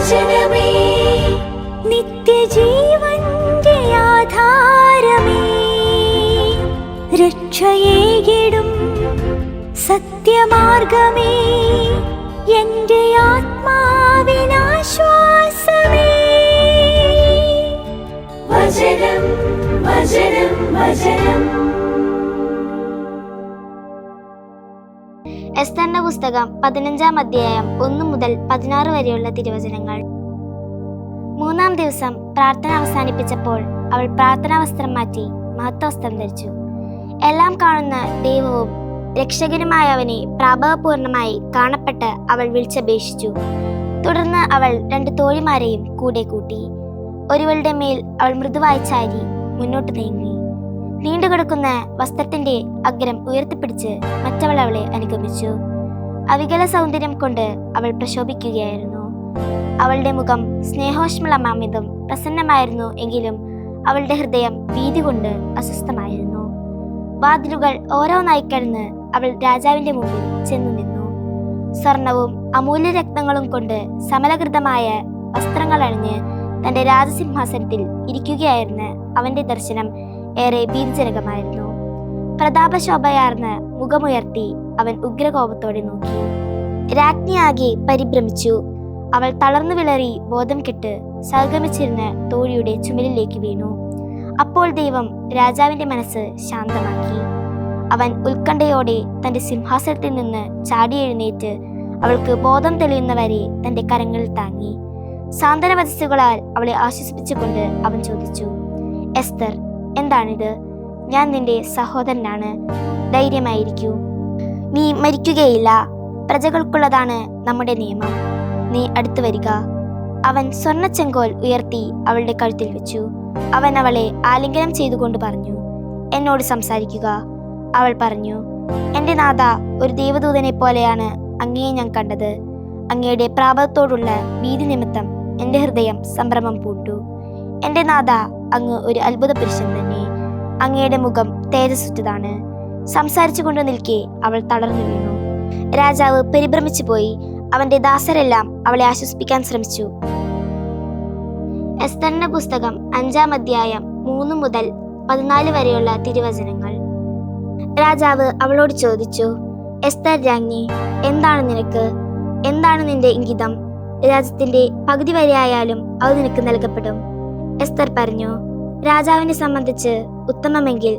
വചനമേ നിത്യജീവന്റെ ആധാരമേ, രക്ഷയേകിടും സത്യമാർഗമേ, എന്റെ ആത്മാവിനാശ്വാസമേ. വചനം വചനം വചനം. എസ്തറിന്റെ പുസ്തകം 15-ാം അധ്യായം 1 മുതൽ 16 വരെയുള്ള തിരുവചനങ്ങൾ. 3-ാം ദിവസം പ്രാർത്ഥന അവസാനിപ്പിച്ചപ്പോൾ അവൾ പ്രാർത്ഥനാ വസ്ത്രം മാറ്റി മഹത്വവസ്ത്രം ധരിച്ചു. എല്ലാം കാണുന്ന ദൈവവും രക്ഷകനുമായവനെ പ്രാഭവപൂർണമായി കാണപ്പെട്ട് അവൾ വിളിച്ചപേക്ഷിച്ചു. തുടർന്ന് അവൾ 2 തോഴിമാരെയും കൂടെ കൂട്ടി. ഒരുവളുടെ മേൽ അവൾ മൃദുവായി ചാരി മുന്നോട്ട് നീങ്ങി. നീണ്ടുകിടക്കുന്ന വസ്ത്രത്തിന്റെ അഗ്രം ഉയർത്തിപ്പിടിച്ച് മറ്റവൾ അവളെ അനുഗമിച്ചു. അവികല സൗന്ദര്യം കൊണ്ട് അവൾ പ്രശോഭിക്കുകയായിരുന്നു. അവളുടെ മുഖം സ്നേഹോഷ്മളമാമിതം പ്രസന്നമായിരുന്നു. എങ്കിലും അവളുടെ ഹൃദയം ഭീതി കൊണ്ട് അസ്വസ്ഥമായിരുന്നു. വാതിലുകൾ ഓരോന്നായി കടന്ന് അവൾ രാജാവിന്റെ മുമ്പിൽ ചെന്നു നിന്നു. സ്വർണവും അമൂല്യ രത്നങ്ങളും കൊണ്ട് സമലകൃതമായ വസ്ത്രങ്ങൾ അണിഞ്ഞ് തന്റെ രാജസിംഹാസനത്തിൽ ഇരിക്കുകയായിരുന്ന അവന്റെ ദർശനം ഏറെ ഭീതിജനകമായിരുന്നു. പ്രതാപശോഭയാർന്ന മുഖമുയർത്തി അവൻ ഉഗ്രകോപത്തോടെ നോക്കി. രാജ്ഞിയാകെ പരിഭ്രമിച്ചു. അവൾ തളർന്നു വിളറി ബോധം കെട്ട് സഹഗമിച്ചിരുന്ന തോഴിയുടെ ചുമലിലേക്ക് വീണു. അപ്പോൾ ദൈവം രാജാവിന്റെ മനസ്സ് ശാന്തമാക്കി. അവൻ ഉത്കണ്ഠയോടെ തന്റെ സിംഹാസനത്തിൽ നിന്ന് ചാടി എഴുന്നേറ്റ് അവൾക്ക് ബോധം തെളിയുന്നവരെ തന്റെ കരങ്ങളിൽ താങ്ങി. സാന്ത്വനവചസ്സുകളാൽ അവളെ ആശ്വസിപ്പിച്ചുകൊണ്ട് അവൻ ചോദിച്ചു, എസ്തർ, എന്താണിത്? ഞാൻ നിന്റെ സഹോദരനാണ്. ധൈര്യമായിരിക്കൂ, നീ മരിക്കുകയില്ല. പ്രജകൾക്കുള്ളതാണ് നമ്മുടെ നിയമം. നീ അടുത്തു വരിക. അവൻ സ്വർണ്ണച്ചെങ്കോൽ ഉയർത്തി അവളുടെ കഴുത്തിൽ വെച്ചു. അവൻ അവളെ ആലിംഗനം ചെയ്തുകൊണ്ട് പറഞ്ഞു, എന്നോട് സംസാരിക്കുക. അവൾ പറഞ്ഞു, എന്റെ നാഥ, ഒരു ദേവദൂതനെ പോലെയാണ് അങ്ങയെ ഞാൻ കണ്ടത്. അങ്ങയുടെ പ്രാപത്തോടുള്ള ഭീതി നിമിത്തം എന്റെ ഹൃദയം സംഭ്രമം പൂണ്ടു. എന്റെ നാഥ, അങ്ങ് ഒരു അത്ഭുത പുരുഷൻ തന്നെ. അങ്ങയുടെ മുഖം തേജസ്സുറ്റതാണ്. സംസാരിച്ചു കൊണ്ട് നിൽക്കെ അവൾ തളർന്നു വീണു. രാജാവ് പരിഭ്രമിച്ചു പോയി. അവന്റെ ദാസരെല്ലാം അവളെ ആശ്വസിപ്പിക്കാൻ ശ്രമിച്ചു. എസ്തറിന്റെ പുസ്തകം 5-ാം അധ്യായം 3 മുതൽ 14 വരെയുള്ള തിരുവചനങ്ങൾ. രാജാവ് അവളോട് ചോദിച്ചു, എസ്തർ രാജ്ഞി, എന്താണ് നിനക്ക്? എന്താണ് നിന്റെ ഇംഗിതം? രാജ്യത്തിന്റെ പകുതി വരെയായാലും അത് നിനക്ക് നൽകപ്പെടും. എസ്തർ പറഞ്ഞു, രാജാവിനെ സംബന്ധിച്ച് ഉത്തമമെങ്കിൽ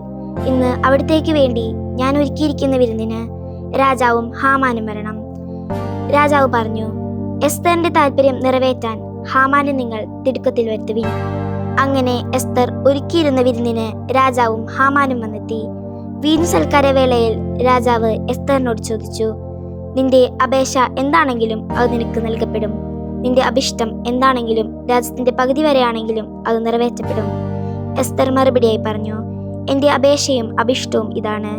ഇന്ന് അവിടത്തേക്ക് വേണ്ടി ഞാൻ ഒരുക്കിയിരിക്കുന്ന വിരുന്നിന് രാജാവും ഹാമാനും വരണം. രാജാവ് പറഞ്ഞു, എസ്തറിന്റെ താല്പര്യം നിറവേറ്റാൻ ഹാമാനെ നിങ്ങൾ തിടുക്കത്തിൽ വരുത്തുവിൻ. അങ്ങനെ എസ്തർ ഒരുക്കിയിരുന്ന വിരുന്നിന് രാജാവും ഹാമാനും വന്നെത്തി. വീഞ്ഞു സൽക്കാര വേളയിൽ രാജാവ് എസ്തറിനോട് ചോദിച്ചു, നിന്റെ അപേക്ഷ എന്താണെങ്കിലും അത് നിനക്ക് നൽകപ്പെടും. നിന്റെ അഭിഷ്ടം എന്താണെങ്കിലും രാജ്യത്തിന്റെ പകുതി വരെയാണെങ്കിലും അത് നിറവേറ്റപ്പെടും. എസ്തർ മറുപടിയായി പറഞ്ഞു, എന്റെ അപേക്ഷയും അഭിഷ്ടവും ഇതാണ്.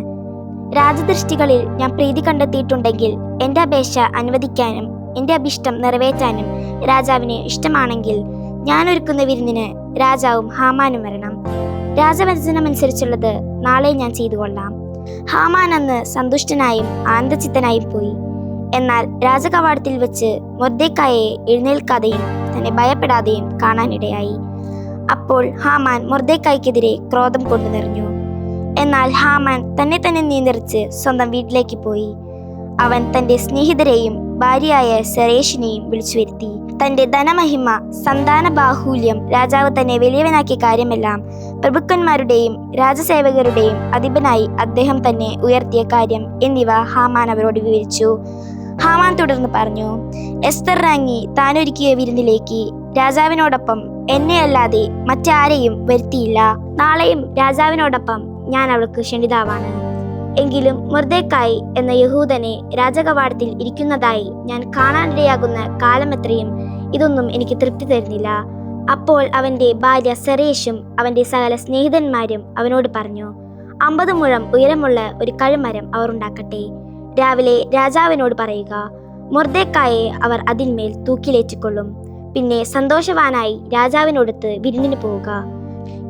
രാജദൃഷ്ടികളിൽ ഞാൻ പ്രീതി കണ്ടെത്തിയിട്ടുണ്ടെങ്കിൽ എന്റെ അപേക്ഷ അനുവദിക്കാനും എന്റെ അഭിഷ്ടം നിറവേറ്റാനും രാജാവിന് ഇഷ്ടമാണെങ്കിൽ ഞാൻ ഒരുക്കുന്ന വിരുന്നിന് രാജാവും ഹാമാനും വരണം. രാജവചനമനുസരിച്ചുള്ളത് നാളെ ഞാൻ ചെയ്തു കൊള്ളാം. ഹാമാൻ അന്ന് സന്തുഷ്ടനായും ആനന്ദചിത്തനായും പോയി. എന്നാൽ രാജകവാടത്തിൽ വെച്ച് മൊർദെഖായിയെ എഴുന്നേൽക്കാതെയും തന്നെ ഭയപ്പെടാതെയും കാണാനിടയായി. അപ്പോൾ ഹാമാൻ മൊർദെഖായിക്കെതിരെ ക്രോധം കൊണ്ടു നിറഞ്ഞു. എന്നാൽ ഹാമാൻ തന്നെ നിയന്ത്രിച്ച് സ്വന്തം വീട്ടിലേക്ക് പോയി. അവൻ തന്റെ സ്നേഹിതരെയും ഭാര്യയായ സെറേഷിനെയും വിളിച്ചു വരുത്തി. തന്റെ ധനമഹിമ, സന്താന ബാഹുല്യം, രാജാവ് തന്നെ വലിയവനാക്കിയ കാര്യമെല്ലാം, പ്രഭുക്കന്മാരുടെയും രാജസേവകരുടെയും അധിപനായി അദ്ദേഹം തന്നെ ഉയർത്തിയ കാര്യം എന്നിവ ഹാമാൻ അവരോട് വിവരിച്ചു. ഹാമാൻ തുടർന്ന് പറഞ്ഞു, എസ്തർ രാജ്ഞി താനൊരുക്കിയ വിരുന്നിലേക്ക് രാജാവിനോടൊപ്പം എന്നെ അല്ലാതെ മറ്റാരെയും വരുത്തിയില്ല. നാളെയും രാജാവിനോടൊപ്പം ഞാൻ അവൾക്ക് ക്ഷണിതാവാണ്. എങ്കിലും മൊർദെഖായി എന്ന യഹൂദനെ രാജകവാടത്തിൽ ഇരിക്കുന്നതായി ഞാൻ കാണാനിടയാകുന്ന കാലമെത്രയും ഇതൊന്നും എനിക്ക് തൃപ്തി തരുന്നില്ല. അപ്പോൾ അവന്റെ ഭാര്യ സെറേഷും അവന്റെ സകല സ്നേഹിതന്മാരും അവനോട് പറഞ്ഞു, 50 മുഴം ഉയരമുള്ള ഒരു കഴുമരം അവർ ഉണ്ടാക്കട്ടെ. രാവിലെ രാജാവിനോട് പറയുക, മൊർദെഖായിയെ അവർ അതിന്മേൽ തൂക്കിലേറ്റിക്കൊള്ളും. പിന്നെ സന്തോഷവാനായി രാജാവിനോടൊത്ത് വിരുന്നിന് പോവുക.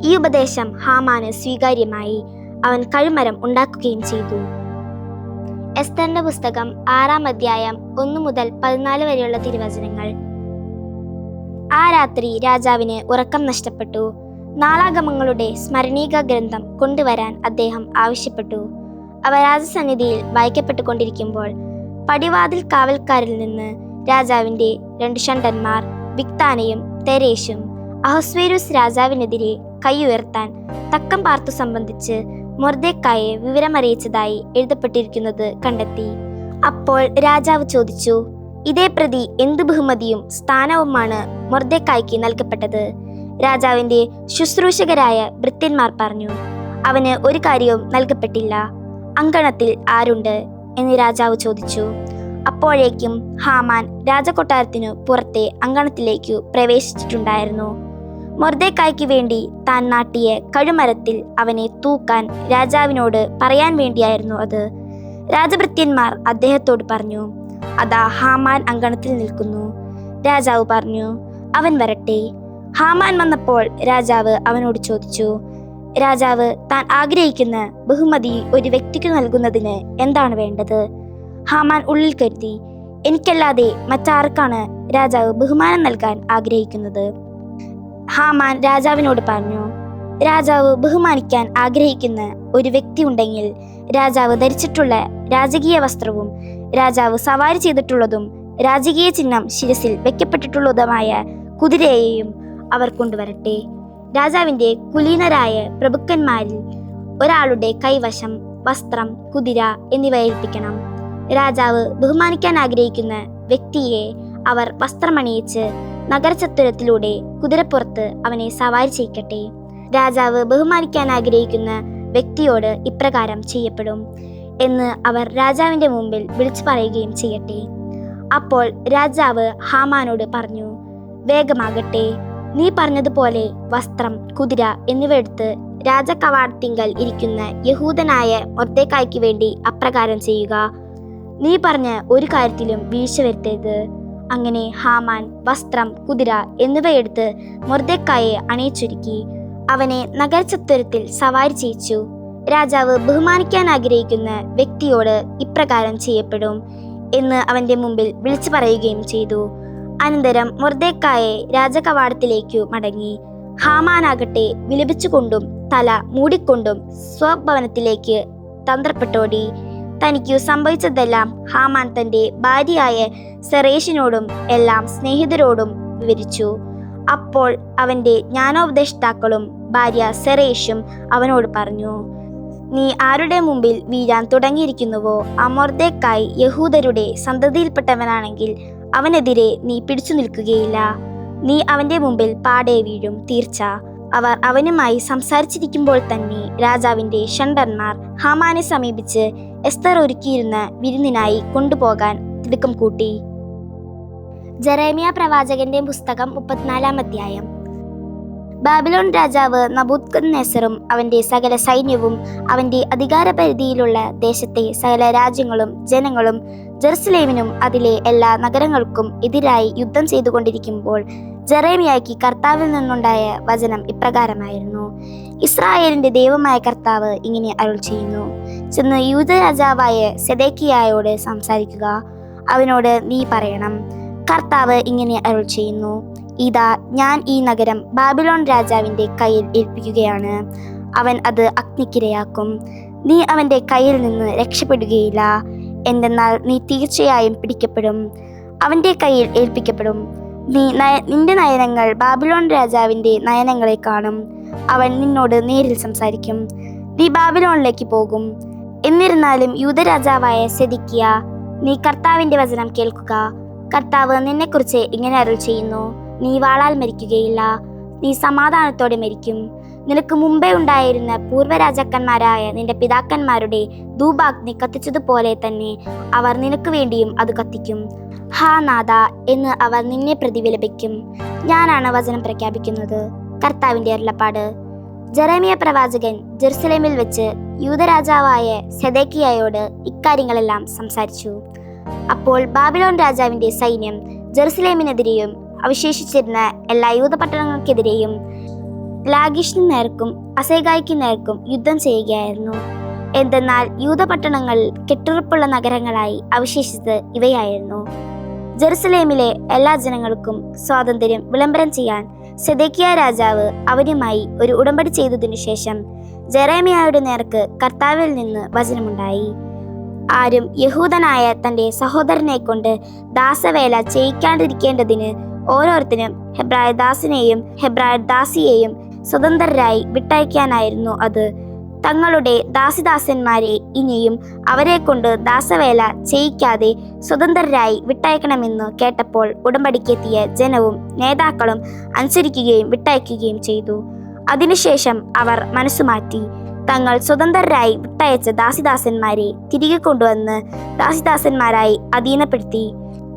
ഈ ഉപദേശം ഹാമാന് സ്വീകാര്യമായി. അവൻ കഴുമരം ഉണ്ടാക്കുകയും ചെയ്തു. എസ്തറിന്റെ പുസ്തകം 6-ാം അധ്യായം 1 മുതൽ 14 വരെയുള്ള തിരുവചനങ്ങൾ. ആ രാത്രി രാജാവിന് ഉറക്കം നഷ്ടപ്പെട്ടു. നാളാഗമങ്ങളുടെ സ്മരണീക ഗ്രന്ഥം കൊണ്ടുവരാൻ അദ്ദേഹം ആവശ്യപ്പെട്ടു. അവ രാജസന്നിധിയിൽ വായിക്കപ്പെട്ടുകൊണ്ടിരിക്കുമ്പോൾ പടിവാതിൽ കാവൽക്കാരിൽ നിന്ന് രാജാവിൻ്റെ 2 ഷണ്ഡന്മാർ ബിഗ്താനയും തെരേശും അഹസ്വേരോസ് രാജാവിനെതിരെ കൈ ഉയർത്താൻ തക്കം പാർത്തു സംബന്ധിച്ച് മൊർദെഖായെ വിവരമറിയിച്ചതായി എഴുതപ്പെട്ടിരിക്കുന്നത് കണ്ടെത്തി. അപ്പോൾ രാജാവ് ചോദിച്ചു, ഇതേ പ്രതി എന്ത് ബഹുമതിയും സ്ഥാനവുമാണ് മൊർദെഖായ്ക്ക് നൽകപ്പെട്ടത്? രാജാവിന്റെ ശുശ്രൂഷകരായ ഭൃത്യന്മാർ പറഞ്ഞു, അവന് ഒരു കാര്യവും നൽകപ്പെട്ടില്ല. അങ്കണത്തിൽ ആരുണ്ട് എന്ന് രാജാവ് ചോദിച്ചു. അപ്പോഴേക്കും ഹാമാൻ രാജകൊട്ടാരത്തിനു പുറത്തെ അങ്കണത്തിലേക്കു പ്രവേശിച്ചിട്ടുണ്ടായിരുന്നു. മൊർദെഖായ്ക്ക് വേണ്ടി താൻ നാട്ടിയ കഴുമരത്തിൽ അവനെ തൂക്കാൻ രാജാവിനോട് പറയാൻ വേണ്ടിയായിരുന്നു അത്. രാജഭൃത്യന്മാർ അദ്ദേഹത്തോട് പറഞ്ഞു, അതാ ഹാമാൻ അങ്കണത്തിൽ നിൽക്കുന്നു. രാജാവ് പറഞ്ഞു, അവൻ വരട്ടെ. ഹാമാൻ വന്നപ്പോൾ രാജാവ് അവനോട് ചോദിച്ചു, രാജാവ് താൻ ആഗ്രഹിക്കുന്ന ബഹുമതി ഒരു വ്യക്തിക്ക് നൽകുന്നതിന് എന്താണ് വേണ്ടത്? ഹാമാൻ ഉള്ളിൽ കരുതി, എനിക്കല്ലാതെ മറ്റാർക്കാണ് രാജാവ് ബഹുമാനം നൽകാൻ ആഗ്രഹിക്കുന്നത്? ഹാമാൻ രാജാവിനോട് പറഞ്ഞു, രാജാവ് ബഹുമാനിക്കാൻ ആഗ്രഹിക്കുന്ന ഒരു വ്യക്തി ഉണ്ടെങ്കിൽ രാജാവ് ധരിച്ചിട്ടുള്ള രാജകീയ വസ്ത്രവും രാജാവ് സവാരി ചെയ്തിട്ടുള്ളതും രാജകീയ ചിഹ്നം ശിരസിൽ വെക്കപ്പെട്ടിട്ടുള്ളതുമായ കുതിരയെയും അവർ കൊണ്ടുവരട്ടെ. രാജാവിന്റെ കുലീനരായ പ്രഭുക്കന്മാരിൽ ഒരാളുടെ കൈവശം വസ്ത്രം, കുതിര എന്നിവ ഏൽപ്പിക്കണം. രാജാവ് ബഹുമാനിക്കാൻ ആഗ്രഹിക്കുന്ന വ്യക്തിയെ അവർ വസ്ത്രമണിയിച്ച് നഗരചത്വരത്തിലൂടെ കുതിരപ്പുറത്ത് അവനെ സവാരി ചെയ്യിക്കട്ടെ. രാജാവ് ബഹുമാനിക്കാൻ ആഗ്രഹിക്കുന്ന വ്യക്തിയോട് ഇപ്രകാരം ചെയ്യപ്പെടും എന്ന് അവർ രാജാവിന്റെ മുമ്പിൽ വിളിച്ചു പറയുകയും ചെയ്യട്ടെ. അപ്പോൾ രാജാവ് ഹാമാനോട് പറഞ്ഞു, വേഗമാകട്ടെ, നീ പറഞ്ഞതുപോലെ വസ്ത്രം, കുതിര എന്നിവ എടുത്ത് രാജകവാടത്തിങ്കൽ ഇരിക്കുന്ന യഹൂദനായ മൊർദെഖായ്ക്ക് വേണ്ടി അപ്രകാരം ചെയ്യുക. നീ പറഞ്ഞ ഒരു കാര്യത്തിലും വീഴ്ച വരുത്തരുത്. അങ്ങനെ ഹാമാൻ വസ്ത്രം, കുതിര എന്നിവയെടുത്ത് മൊർദെഖായെ അണിയിച്ചൊരുക്കി അവനെ നഗരചത്വരത്തിൽ സവാരി ചെയ്യിച്ചു. രാജാവ് ബഹുമാനിക്കാൻ ആഗ്രഹിക്കുന്ന വ്യക്തിയോട് ഇപ്രകാരം ചെയ്യപ്പെടും എന്ന് അവന്റെ മുമ്പിൽ വിളിച്ചു പറയുകയും ചെയ്തു. അനന്തരം മൊർദെഖായെ രാജകവാടത്തിലേക്കു മടങ്ങി. ഹാമാനാകട്ടെ വിലപിച്ചുകൊണ്ടും തല മൂടിക്കൊണ്ടും സ്വഭവനത്തിലേക്ക് തന്ത്രപ്പെട്ടോടി. തനിക്കു സംഭവിച്ചതെല്ലാം ഹാമാൻ തന്റെ ഭാര്യയായ സെറേഷിനോടും എല്ലാം സ്നേഹിതരോടും വിവരിച്ചു. അപ്പോൾ അവന്റെ ജ്ഞാനോപദേഷ്ടാക്കളും ഭാര്യ സെറേഷും അവനോട് പറഞ്ഞു, നീ ആരുടെ മുമ്പിൽ വീഴാൻ തുടങ്ങിയിരിക്കുന്നുവോ ആ മൊർദെഖായി യഹൂദരുടെ സന്തതിയിൽപ്പെട്ടവനാണെങ്കിൽ അവനെതിരെ നീ പിടിച്ചു നിൽക്കുകയില്ല. നീ അവന്റെ മുമ്പിൽ പാടെ വീഴും, തീർച്ച. അവർ അവനുമായി സംസാരിച്ചിരിക്കുമ്പോൾ തന്നെ രാജാവിന്റെ ഷണ്ഡന്മാർ ഹാമാനെ സമീപിച്ച് എസ്തർ ഒരുക്കിയിരുന്ന വിരുന്നിനായി കൊണ്ടുപോകാൻ തിടുക്കം കൂട്ടി. ജെറേമിയ പ്രവാചകന്റെ പുസ്തകം 34-ാം അധ്യായം. ബാബിലോൺ രാജാവ് നബൂഖദ്നേസറും അവന്റെ സകല സൈന്യവും അവന്റെ അധികാരപരിധിയിലുള്ള ദേശത്തെ സകല രാജ്യങ്ങളും ജനങ്ങളും ജെറുസലേമിനും അതിലെ എല്ലാ നഗരങ്ങൾക്കും എതിരായി യുദ്ധം ചെയ്തുകൊണ്ടിരിക്കുമ്പോൾ ജെറേമിയായ്ക്ക് കർത്താവിൽ നിന്നുണ്ടായ വചനം ഇപ്രകാരമായിരുന്നു. ഇസ്രായേലിന്റെ ദൈവമായ കർത്താവ് ഇങ്ങനെ അരുൾ ചെയ്യുന്നു, ചെന്ന് യൂദ രാജാവായ സെദേക്കിയായോട് സംസാരിക്കുക. അവനോട് നീ പറയണം, കർത്താവ് ഇങ്ങനെ അരുൾ ചെയ്യുന്നു, ഇതാ ഞാൻ ഈ നഗരം ബാബിലോൺ രാജാവിന്റെ കയ്യിൽ ഏൽപ്പിക്കുകയാണ്. അവൻ അത് അഗ്നിക്കിരയാക്കും. നീ അവന്റെ കയ്യിൽ നിന്ന് രക്ഷപ്പെടുകയില്ല. എന്തെന്നാൽ നീ തീർച്ചയായും പിടിക്കപ്പെടും, അവന്റെ കയ്യിൽ ഏൽപ്പിക്കപ്പെടും. നിന്റെ നയനങ്ങൾ ബാബിലോൺ രാജാവിന്റെ നയനങ്ങളെ കാണും. അവൻ നിന്നോട് നേരിൽ സംസാരിക്കും. നീ ബാബിലോണിലേക്ക് പോകും. എന്നിരുന്നാലും യൂദരാജാവായ സെദെക്കിയ, നീ കർത്താവിന്റെ വചനം കേൾക്കുക. കർത്താവ് നിന്നെക്കുറിച്ച് ഇങ്ങനെ അരുൾ ചെയ്യുന്നു, നീ വാളാൽ മരിക്കുകയില്ല, നീ സമാധാനത്തോടെ മരിക്കും. നിനക്ക് മുമ്പേ ഉണ്ടായിരുന്ന പൂർവ്വരാജാക്കന്മാരായ നിന്റെ പിതാക്കന്മാരുടെ ധൂപാഗ്നി കത്തിച്ചതുപോലെ തന്നെ അവർ നിനക്ക് വേണ്ടിയും അത് കത്തിക്കും. ഹാ നാഥ എന്ന് അവർ നിന്നെ പ്രതി വിലപിക്കും. ഞാനാണ് വചനം പ്രഖ്യാപിക്കുന്നത്, കർത്താവിന്റെ അരുളപ്പാട്. ജെറേമിയ പ്രവാചകൻ ജെറുസലേമിൽ വെച്ച് യൂദരാജാവായ സെദേക്കിയായോട് ഇക്കാര്യങ്ങളെല്ലാം സംസാരിച്ചു. അപ്പോൾ ബാബിലോൺ രാജാവിന്റെ സൈന്യം ജെറുസലേമിനെതിരെയും അവശേഷിച്ചിരുന്ന എല്ലാ യൂദ പട്ടണങ്ങൾക്കെതിരെയും ലാഗിഷിന് നേർക്കും അസേഗായ്ക്ക് നേർക്കും യുദ്ധം ചെയ്യുകയായിരുന്നു. എന്തെന്നാൽ യൂദ പട്ടണങ്ങൾ കെട്ടുറപ്പുള്ള നഗരങ്ങളായി അവശേഷിച്ചത് ഇവയായിരുന്നു. ജെറുസലേമിലെ എല്ലാ ജനങ്ങൾക്കും സ്വാതന്ത്ര്യം വിളംബരം ചെയ്യാൻ സെദേക്കിയ രാജാവ് അവനുമായി ഒരു ഉടമ്പടി ചെയ്തതിനു ശേഷം ജെറേമിയായുടെ നേർക്ക് കർത്താവിൽ നിന്ന് വചനമുണ്ടായി. ആരും യഹൂദനായ തൻ്റെ സഹോദരനെ കൊണ്ട് ദാസവേല ചെയ്യിക്കാണ്ടിരിക്കേണ്ടതിന് ഓരോരുത്തരും ഹെബ്രായ ദാസനെയും ഹെബ്രായ ദാസിയെയും സ്വതന്ത്രരായി വിട്ടയക്കാനായിരുന്നു അത്. തങ്ങളുടെ ദാസിദാസന്മാരെ ഇനിയും അവരെ കൊണ്ട് ദാസവേല ചെയ്യിക്കാതെ സ്വതന്ത്രരായി വിട്ടയക്കണമെന്ന് കേട്ടപ്പോൾ ഉടമ്പടിക്കെത്തിയ ജനവും നേതാക്കളും അനുസരിക്കുകയും വിട്ടയക്കുകയും ചെയ്തു. അതിനുശേഷം അവർ മനസ്സുമാറ്റി തങ്ങൾ സ്വതന്ത്രരായി വിട്ടയച്ച ദാസിദാസന്മാരെ തിരികെ കൊണ്ടുവന്ന് ദാസിദാസന്മാരായി അധീനപ്പെടുത്തി.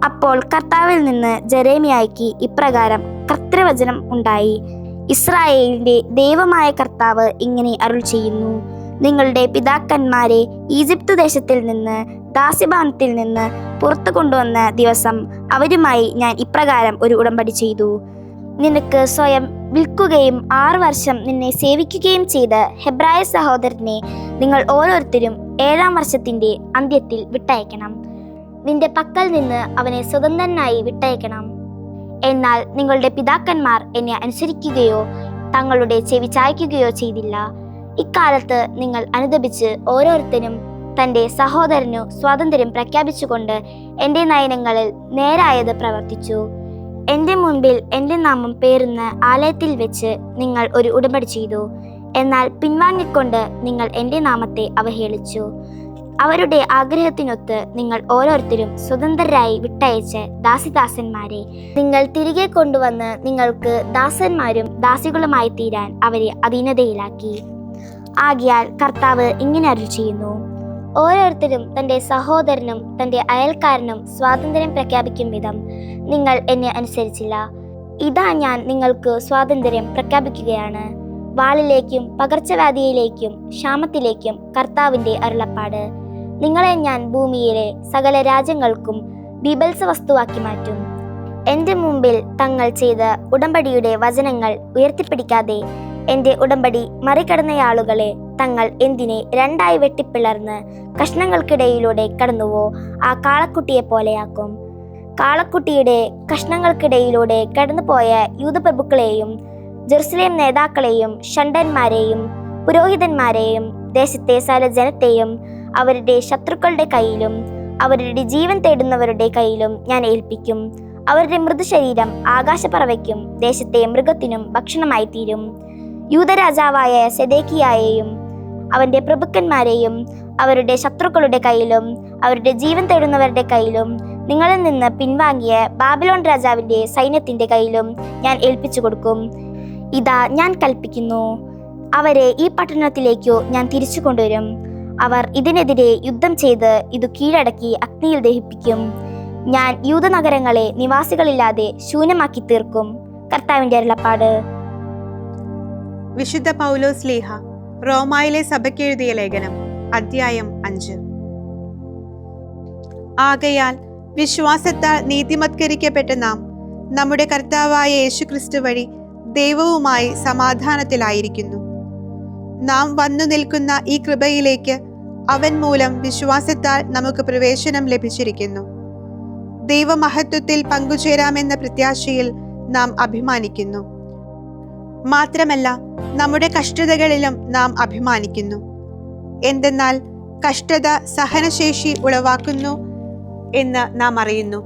അപ്പോൾ കർത്താവിൽ നിന്ന് ജെറേമിയായ്ക്ക് ഇപ്രകാരം കർത്തൃവചനം ഉണ്ടായി. ഇസ്രായേലിന്റെ ദൈവമായ കർത്താവ് ഇങ്ങനെ അരുൾ ചെയ്യുന്നു: നിങ്ങളുടെ പിതാക്കന്മാരെ ഈജിപ്ത് ദേശത്തിൽ നിന്ന് ദാസ്യഭവനത്തിൽ നിന്ന് പുറത്തു കൊണ്ടുവന്ന ദിവസം അവരുമായി ഞാൻ ഇപ്രകാരം ഒരു ഉടമ്പടി ചെയ്തു. നിനക്ക് സ്വയം വിൽക്കുകയും 6 വർഷം നിന്നെ സേവിക്കുകയും ചെയ്ത ഹെബ്രായ സഹോദരനെ നിങ്ങൾ ഓരോരുത്തരും 7-ാം വർഷത്തിന്റെ അന്ത്യത്തിൽ വിട്ടയക്കണം. നിന്റെ പക്കൽ നിന്ന് അവനെ സ്വതന്ത്രനായി വിട്ടയക്കണം. എന്നാൽ നിങ്ങളുടെ പിതാക്കന്മാർ എന്നെ അനുസരിക്കുകയോ തങ്ങളുടെ ചെവി ചായ്ക്കുകയോ ചെയ്തില്ല. ഇക്കാലത്ത് നിങ്ങൾ അനുദപിച്ച് ഓരോരുത്തരും തൻ്റെ സഹോദരനു സ്വാതന്ത്ര്യം പ്രഖ്യാപിച്ചുകൊണ്ട് എൻ്റെ നയനങ്ങളിൽ നേരായത് പ്രവർത്തിച്ചു. എൻ്റെ മുൻപിൽ എൻ്റെ നാമം പേറുന്ന ആലയത്തിൽ വെച്ച് നിങ്ങൾ ഒരു ഉടമ്പടി ചെയ്തു. എന്നാൽ പിൻവാങ്ങിക്കൊണ്ട് നിങ്ങൾ എൻ്റെ നാമത്തെ അവഹേളിച്ചു. അവരുടെ ആഗ്രഹത്തിനൊത്ത് നിങ്ങൾ ഓരോരുത്തരും സ്വതന്ത്രരായി വിട്ടയച്ച ദാസിദാസന്മാരെ നിങ്ങൾ തിരികെ കൊണ്ടുവന്ന് നിങ്ങൾക്ക് ദാസന്മാരും ദാസികളുമായി തീരാൻ അവരെ അധീനതയിലാക്കി. ആകയാൽ കർത്താവ് ഇങ്ങനെ അരുൾ ചെയ്യുന്നു: ഓരോരുത്തരും തൻ്റെ സഹോദരനും തൻ്റെ അയൽക്കാരനും സ്വാതന്ത്ര്യം പ്രഖ്യാപിക്കും വിധം നിങ്ങൾ എന്നെ അനുസരിച്ചില്ല. ഇതാ ഞാൻ നിങ്ങൾക്ക് സ്വാതന്ത്ര്യം പ്രഖ്യാപിക്കുകയാണ്. വാളിലേക്കും പകർച്ചവ്യാധിയിലേക്കും ക്ഷാമത്തിലേക്കും കർത്താവിൻ്റെ അരുളപ്പാട്. നിങ്ങളെ ഞാൻ ഭൂമിയിലെ സകല രാജ്യങ്ങൾക്കും ബീഭത്സ വസ്തുവാക്കി മാറ്റും. എൻ്റെ മുമ്പിൽ തങ്ങൾ ചെയ്ത ഉടമ്പടിയുടെ വചനങ്ങൾ ഉയർത്തിപ്പിടിക്കാതെ എൻ്റെ ഉടമ്പടി മറികടന്നയാളുകളെ തങ്ങൾ എന്തിനെ 2ആയി വെട്ടിപ്പിളർന്ന് കഷ്ണങ്ങൾക്കിടയിലൂടെ കടന്നുവോ ആ കാളക്കുട്ടിയെ പോലെയാക്കും. കാളക്കുട്ടിയുടെ കഷ്ണങ്ങൾക്കിടയിലൂടെ കടന്നുപോയ യൂദപ്രഭുക്കളെയും ജെറുസലേം നേതാക്കളെയും ഷണ്ഡന്മാരെയും പുരോഹിതന്മാരെയും ദേശത്തെ സകല ജനത്തെയും അവരുടെ ശത്രുക്കളുടെ കയ്യിലും അവരുടെ ജീവൻ തേടുന്നവരുടെ കയ്യിലും ഞാൻ ഏൽപ്പിക്കും. അവരുടെ മൃതശരീരം ആകാശപ്പറവയ്ക്കും ദേശത്തെ മൃഗത്തിനും ഭക്ഷണമായി തീരും. യൂദരാജാവായ സെദേക്കിയായെയും അവൻ്റെ പ്രഭുക്കന്മാരെയും അവരുടെ ശത്രുക്കളുടെ കയ്യിലും അവരുടെ ജീവൻ തേടുന്നവരുടെ കയ്യിലും നിങ്ങളിൽ നിന്ന് പിൻവാങ്ങിയ ബാബിലോൺ രാജാവിൻ്റെ സൈന്യത്തിൻ്റെ കയ്യിലും ഞാൻ ഏൽപ്പിച്ചു കൊടുക്കും. ഇതാ ഞാൻ കൽപ്പിക്കുന്നു, അവരെ ഈ പട്ടണത്തിലേക്കു ഞാൻ തിരിച്ചു കൊണ്ടുവരും. അവർ ഇതിനെതിരെ യുദ്ധം ചെയ്ത് ഇത് കീഴടക്കി അഗ്നിയിൽ ദഹിപ്പിക്കും. ഞാൻ യൂദനഗരങ്ങളെ നിവാസികളില്ലാതെ ശൂന്യമാക്കി തീർക്കും. കർത്താവിന്റെ അരുളപ്പാട്. വിശുദ്ധ പൗലോസ് ലീഹ റോമായിലെ സഭയ്ക്കെഴുതിയ ലേഖനം, അധ്യായം 5. ആകയാൽ വിശ്വാസത്താൽ നീതിമത്കരിക്കപ്പെട്ട നാം നമ്മുടെ കർത്താവായ യേശുക്രിസ്തു വഴി ദൈവവുമായി സമാധാനത്തിലായിരിക്കുന്നു. നാം വന്നു നിൽക്കുന്ന ഈ കൃപയിലേക്ക് അവൻ മൂലം വിശ്വാസത്താൽ നമുക്ക് പ്രവേശനം ലഭിച്ചിരിക്കുന്നു. ദൈവമഹത്വത്തിൽ പങ്കുചേരാമെന്ന പ്രത്യാശയിൽ നാം അഭിമാനിക്കുന്നു. മാത്രമല്ല, നമ്മുടെ കഷ്ടതകളിലും നാം അഭിമാനിക്കുന്നു. എന്തെന്നാൽ കഷ്ടത സഹനശേഷി ഉളവാക്കുന്നു എന്ന് നാം അറിയുന്നു.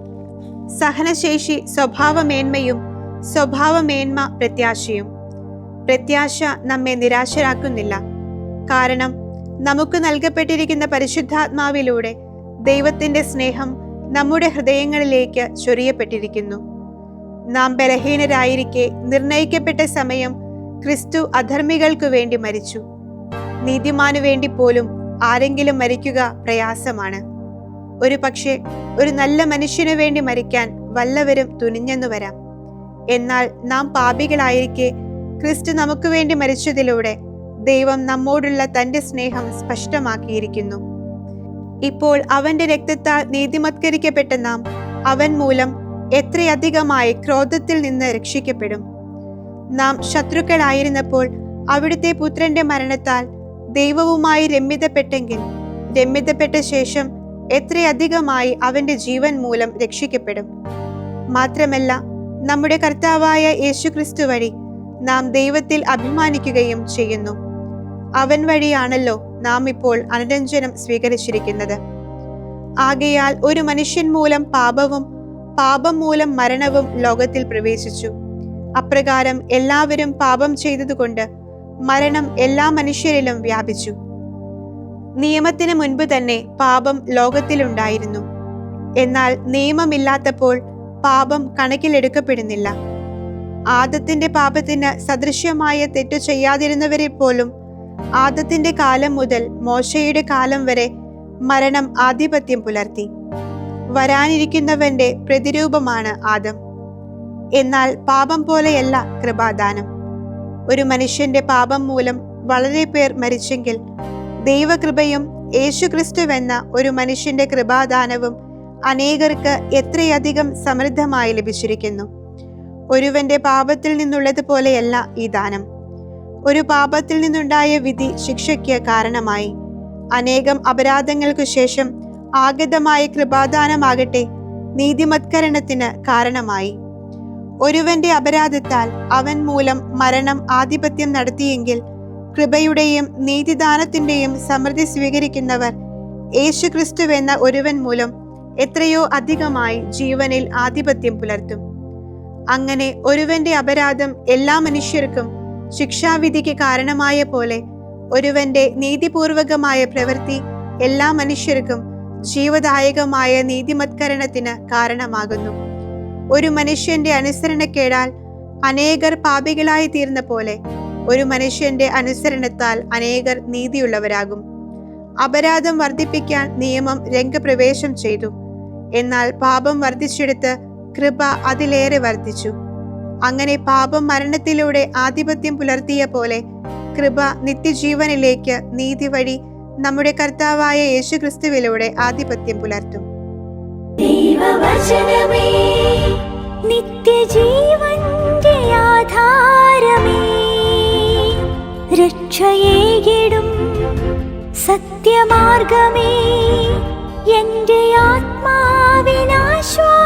സഹനശേഷി സ്വഭാവമേന്മയും സ്വഭാവമേന്മ പ്രത്യാശയും. പ്രത്യാശ നമ്മെ നിരാശരാക്കുന്നില്ല. കാരണം നമുക്ക് നൽകപ്പെട്ടിരിക്കുന്ന പരിശുദ്ധാത്മാവിലൂടെ ദൈവത്തിന്റെ സ്നേഹം നമ്മുടെ ഹൃദയങ്ങളിലേക്ക് ചൊരിയപ്പെട്ടിരിക്കുന്നു. നാം ബലഹീനരായിരിക്കെ നിർണയിക്കപ്പെട്ട സമയം ക്രിസ്തു അധർമ്മികൾക്കു വേണ്ടി മരിച്ചു. നീതിമാനു വേണ്ടി പോലും ആരെങ്കിലും മരിക്കുക പ്രയാസമാണ്. ഒരു പക്ഷേ ഒരു നല്ല മനുഷ്യനു വേണ്ടി മരിക്കാൻ വല്ലവരും തുനിഞ്ഞെന്നു വരാം. എന്നാൽ നാം പാപികളായിരിക്കെ ക്രിസ്തു നമുക്ക് വേണ്ടി മരിച്ചതിലൂടെ ദൈവം നമ്മോടുള്ള തന്റെ സ്നേഹം സ്പഷ്ടമാക്കിയിരിക്കുന്നു. ഇപ്പോൾ അവന്റെ രക്തത്താൽ നീതിമത്കരിക്കപ്പെട്ട നാം അവൻ മൂലം എത്രയധികമായി ക്രോധത്തിൽ നിന്ന് രക്ഷിക്കപ്പെടും. നാം ശത്രുക്കളായിരുന്നപ്പോൾ അവിടുത്തെ പുത്രന്റെ മരണത്താൽ ദൈവവുമായി രമ്യതപ്പെട്ടെങ്കിൽ രമ്യതപ്പെട്ട ശേഷം എത്രയധികമായി അവന്റെ ജീവൻ മൂലം രക്ഷിക്കപ്പെടും. മാത്രമല്ല, നമ്മുടെ കർത്താവായ യേശുക്രിസ്തു വഴി നാം ദൈവത്തിൽ അഭിമാനിക്കുകയും ചെയ്യുന്നു. അവൻ വഴിയാണല്ലോ നാം ഇപ്പോൾ അനുരഞ്ജനം സ്വീകരിച്ചിരിക്കുന്നത്. ആകയാൽ ഒരു മനുഷ്യൻ മൂലം പാപവും പാപം മൂലം മരണവും ലോകത്തിൽ പ്രവേശിച്ചു. അപ്രകാരം എല്ലാവരും പാപം ചെയ്തതുകൊണ്ട് മരണം എല്ലാ മനുഷ്യരിലും വ്യാപിച്ചു. നിയമത്തിന് മുൻപ് തന്നെ പാപം ലോകത്തിലുണ്ടായിരുന്നു. എന്നാൽ നിയമമില്ലാത്തപ്പോൾ പാപം കണക്കിലെടുക്കപ്പെടുന്നില്ല. ആദത്തിന്റെ പാപത്തിന് സദൃശ്യമായ തെറ്റു ചെയ്യാതിരുന്നവരെ പോലും ആദത്തിന്റെ കാലം മുതൽ മോശയുടെ കാലം വരെ മരണം ആധിപത്യം പുലർത്തി. വരാനിരിക്കുന്നവന്റെ പ്രതിരൂപമാണ് ആദം. എന്നാൽ പാപം പോലെയല്ല കൃപാദാനം. ഒരു മനുഷ്യന്റെ പാപം മൂലം വളരെ പേർ മരിച്ചെങ്കിൽ ദൈവകൃപയും യേശുക്രിസ്തുവെന്ന ഒരു മനുഷ്യന്റെ കൃപാദാനവും അനേകർക്ക് എത്രയധികം സമൃദ്ധമായി ലഭിച്ചിരിക്കുന്നു. ഒരുവന്റെ പാപത്തിൽ നിന്നുള്ളതുപോലെയല്ല ഈ ദാനം. ഒരു പാപത്തിൽ നിന്നുണ്ടായ വിധി ശിക്ഷയ്ക്ക് കാരണമായി. അനേകം അപരാധങ്ങൾക്കു ശേഷം ആഗതമായ കൃപാദാനമാകട്ടെ നീതിമത്കരണത്തിന് കാരണമായി. ഒരുവന്റെ അപരാധത്താൽ അവൻ മൂലം മരണം ആധിപത്യം നടത്തിയെങ്കിൽ കൃപയുടെയും നീതിദാനത്തിന്റെയും സമൃദ്ധി സ്വീകരിക്കുന്നവർ യേശുക്രിസ്തുവെന്ന ഒരുവൻ മൂലം എത്രയോ അധികമായി ജീവനിൽ ആധിപത്യം പുലർത്തും. അങ്ങനെ ഒരുവന്റെ അപരാധം എല്ലാ മനുഷ്യർക്കും ശിക്ഷാവിധിക്ക് കാരണമായ പോലെ ഒരുവന്റെ നീതിപൂർവകമായ പ്രവൃത്തി എല്ലാ മനുഷ്യർക്കും ജീവദായകമായ നീതിമത്കരണത്തിന് കാരണമാകുന്നു. ഒരു മനുഷ്യന്റെ അനുസരണക്കേടാൽ അനേകർ പാപികളായി തീർന്ന പോലെ ഒരു മനുഷ്യന്റെ അനുസരണത്താൽ അനേകർ നീതിയുള്ളവരാകും. അപരാധം വർദ്ധിപ്പിക്കാൻ നിയമം രംഗപ്രവേശം ചെയ്തു. എന്നാൽ പാപം വർദ്ധിച്ചെടുത്ത് കൃപ അതിലേറെ വർദ്ധിച്ചു. അങ്ങനെ പാപം മരണത്തിലൂടെ ആധിപത്യം പുലർത്തിയ പോലെ കൃപ നിത്യജീവനിലേക്ക് നീതി വഴി നമ്മുടെ കർത്താവായ യേശുക്രിസ്തുവിലൂടെ ആധിപത്യം പുലർത്തും. ദൈവവചനമേ, നിത്യജീവന്റെ ആധാരമേ, രക്ഷയേകിടും സത്യമാർഗമേ, എന്റെ ആത്മാവിനാശ്വാസം.